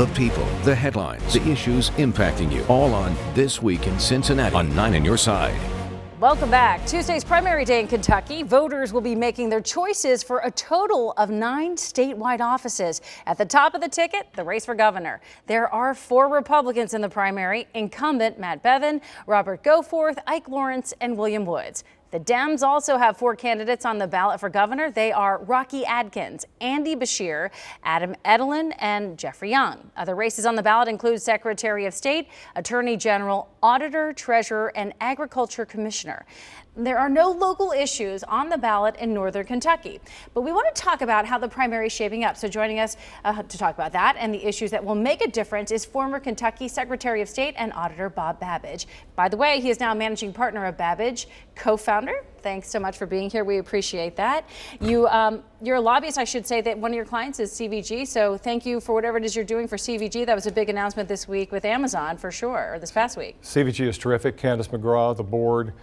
The people, the headlines, the issues impacting you. All on This Week in Cincinnati on 9 on Your Side. Welcome back. Tuesday's primary day in Kentucky. Voters will be making their choices for a total of 9 statewide offices. At the top of the ticket, the race for governor. There are 4 Republicans in the primary: incumbent Matt Bevin, Robert Goforth, Ike Lawrence, and William Woods. The Dems also have 4 candidates on the ballot for governor. They are Rocky Adkins, Andy Beshear, Adam Edelin, and Jeffrey Young. Other races on the ballot include Secretary of State, Attorney General, Auditor, Treasurer, and Agriculture Commissioner. There are no local issues on the ballot in Northern Kentucky, but we want to talk about how the primary is shaping up. So joining us to talk about that and the issues that will make a difference is former Kentucky Secretary of State and Auditor Bob Babbage. By the way, he is now managing partner of Babbage, co-founder. Thanks so much for being here. We appreciate that. You're a lobbyist, I should say, that one of your clients is CVG. So thank you for whatever it is you're doing for CVG. That was a big announcement this week with Amazon, for sure, or this past week. CVG is terrific. Candace McGraw, the board,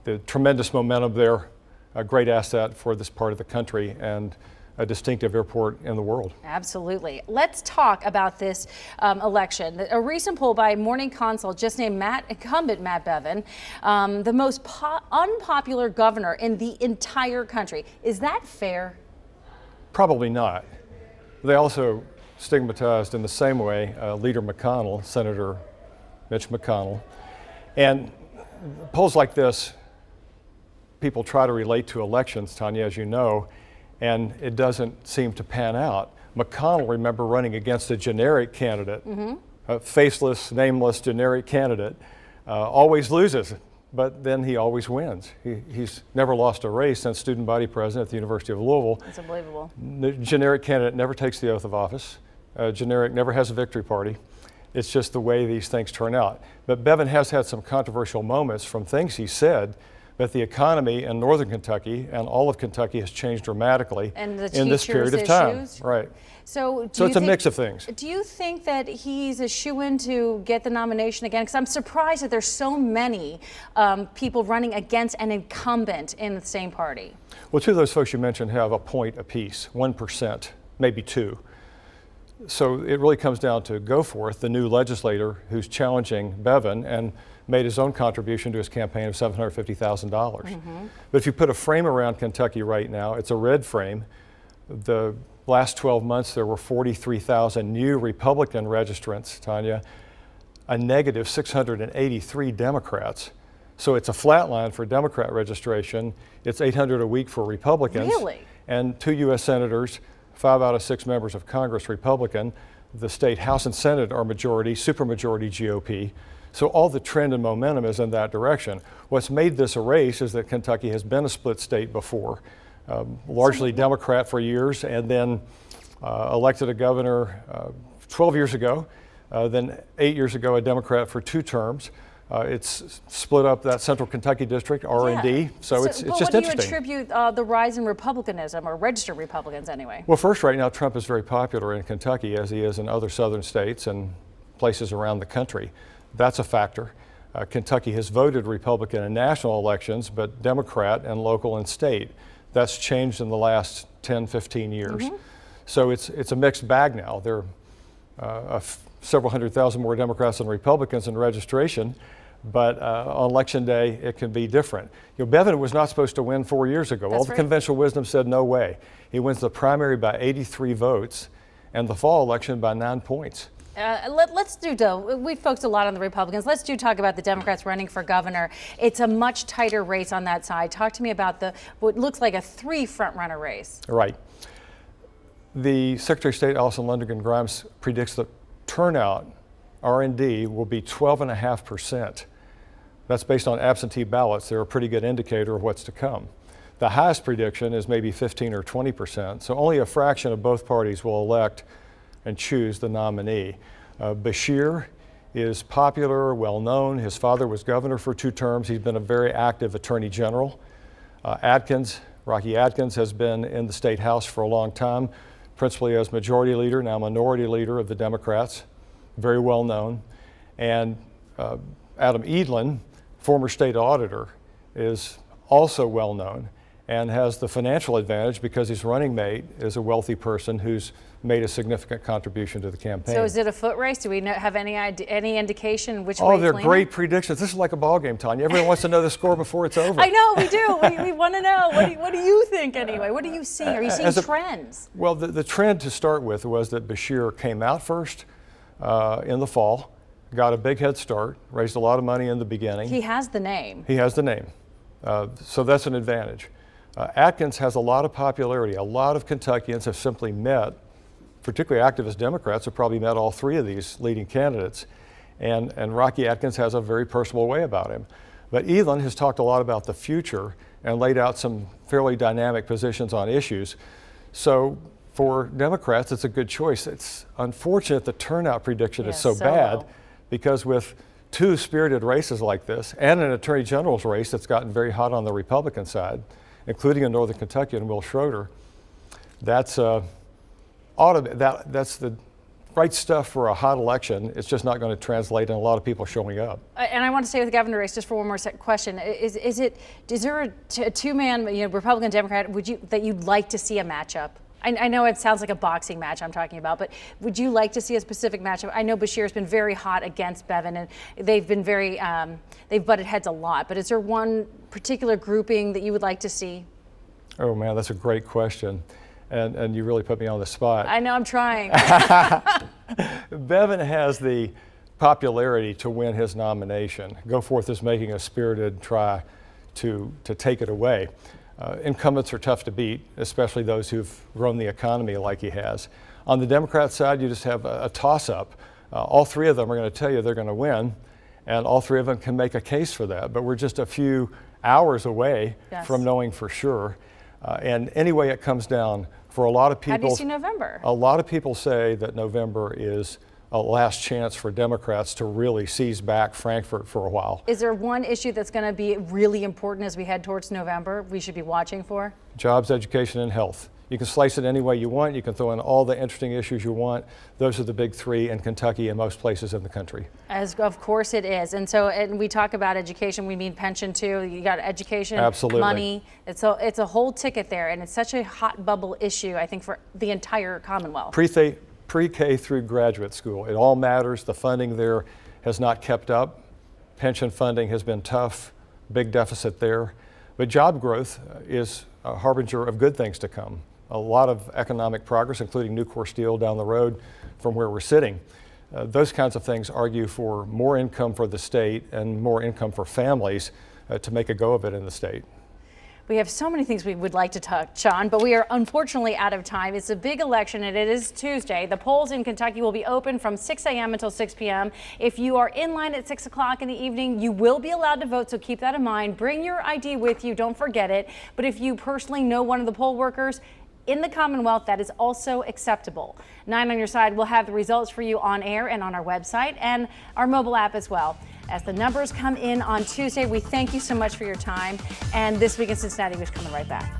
the tremendous momentum there, a great asset for this part of the country and a distinctive airport in the world. Absolutely. Let's talk about this election. A recent poll by Morning Consult just named incumbent Matt Bevin the most unpopular governor in the entire country. Is that fair? Probably not. They also stigmatized in the same way Leader McConnell, Senator Mitch McConnell. And polls like this, people try to relate to elections, Tanya, as you know, and it doesn't seem to pan out. McConnell, remember, running against a generic candidate, a faceless, nameless, generic candidate, always loses, but then he always wins. He's never lost a race since student body president at the University of Louisville. That's unbelievable. The generic candidate never takes the oath of office. Generic never has a victory party. It's just the way these things turn out. But Bevin has had some controversial moments from things he said, but the economy in Northern Kentucky and all of Kentucky has changed dramatically in this period of time. Right. So it's a mix of things. Do you think that he's a shoo-in to get the nomination again? Because I'm surprised that there's so many people running against an incumbent in the same party. Well, 2 of those folks you mentioned have a point apiece, 1%, maybe 2. So it really comes down to Goforth, the new legislator who's challenging Bevin and made his own contribution to his campaign of $750,000. But if you put a frame around Kentucky right now, it's a red frame. The last 12 months, there were 43,000 new Republican registrants, Tanya, a negative 683 Democrats. So it's a flat line for Democrat registration. It's 800 a week for Republicans. Really? And 2 U.S. senators, 5 out of 6 members of Congress Republican. The state House and Senate are majority, supermajority GOP. So all the trend and momentum is in that direction. What's made this a race is that Kentucky has been a split state before, largely Democrat for years, and then elected a governor 12 years ago, then 8 years ago a Democrat for 2 terms. It's split up that Central Kentucky district, R&D, so it's just interesting. What do you attribute the rise in Republicanism, or registered Republicans anyway? Well, first, right now, Trump is very popular in Kentucky, as he is in other southern states and places around the country. That's a factor. Kentucky has voted Republican in national elections, but Democrat in local and state. That's changed in the last 10, 15 years. So it's a mixed bag now. There are several 100,000 more Democrats than Republicans in registration, but on election day, it can be different. You know, Bevin was not supposed to win 4 years ago. All the conventional wisdom said no way. He wins the primary by 83 votes and the fall election by 9 points. We focused a lot on the Republicans. Let's talk about the Democrats running for governor. It's a much tighter race on that side. Talk to me about what looks like a 3 front-runner race. Right. The Secretary of State, Allison Lundergan Grimes, predicts that turnout, R&D, will be 12.5%. That's based on absentee ballots. They're a pretty good indicator of what's to come. The highest prediction is maybe 15 or 20%. So only a fraction of both parties will elect and choose the nominee. Beshear is popular, well-known. His father was governor for 2 terms. He's been a very active attorney general. Rocky Adkins, has been in the state house for a long time, principally as majority leader, now minority leader of the Democrats, very well-known. And Adam Edelin, former state auditor, is also well-known. and has the financial advantage because his running mate is a wealthy person who's made a significant contribution to the campaign. So is it a foot race? Do we have any indication which way Oh, it's they're leaning? great predictions. This is like a ball game, Tanya. Everyone wants to know the score before it's over. I know, we do. We want to know. What do you think anyway? What are you seeing? Are you seeing trends? Well, the trend to start with was that Bashir came out first in the fall, got a big head start, raised a lot of money in the beginning. He has the name. He has the name. So that's an advantage. Atkins has a lot of popularity. A lot of Kentuckians have simply met, particularly activist Democrats have probably met all three of these leading candidates. And Rocky Atkins has a very personal way about him. But Elon has talked a lot about the future and laid out some fairly dynamic positions on issues. So for Democrats, it's a good choice. It's unfortunate the turnout prediction is so bad low. because with two spirited races like this and an attorney general's race that's gotten very hot on the Republican side, including in Northern Kentucky and Will Schroeder, that's the right stuff for a hot election. It's just not going to translate in a lot of people showing up. And I want to stay with the governor race just for one more question. Is there a two-man, Republican Democrat that you'd like to see a matchup? I know it sounds like a boxing match I'm talking about, but would you like to see a specific matchup? I know Bashir's been very hot against Bevin, and they've been they've butted heads a lot. But is there one particular grouping that you would like to see? Oh man, that's a great question. And you really put me on the spot. I know, I'm trying. Bevin has the popularity to win his nomination. Goforth is making a spirited try to take it away. Incumbents are tough to beat, especially those who've grown the economy like he has. On the Democrat side, you just have a toss-up. All three of them are going to tell you they're going to win, and all three of them can make a case for that. But we're just a few hours away from knowing for sure. And anyway, it comes down for a lot of people. How do you see November? A lot of people say that November is a last chance for Democrats to really seize back Frankfurt for a while. Is there one issue that's going to be really important as we head towards November we should be watching for? Jobs, education, and health. You can slice it any way you want. You can throw in all the interesting issues you want. Those are the big three in Kentucky and most places in the country. As of course it is. And so, and we talk about education, we mean pension too. You got education, money. It's a whole ticket there, and it's such a hot bubble issue, I think, for the entire Commonwealth. Pre-K through graduate school. It all matters. The funding there has not kept up. Pension funding has been tough, big deficit there. But job growth is a harbinger of good things to come. A lot of economic progress, including Nucor Steel down the road from where we're sitting. Those kinds of things argue for more income for the state and more income for families to make a go of it in the state. We have so many things we would like to touch on, but we are unfortunately out of time. It's a big election, and it is Tuesday. The polls in Kentucky will be open from 6 a.m. until 6 p.m. If you are in line at 6 o'clock in the evening, you will be allowed to vote, so keep that in mind. Bring your ID with you. Don't forget it. But if you personally know one of the poll workers in the Commonwealth, that is also acceptable. 9 on your side will have the results for you on air and on our website and our mobile app as well. As the numbers come in on Tuesday, we thank you so much for your time. And This Week in Cincinnati is coming right back.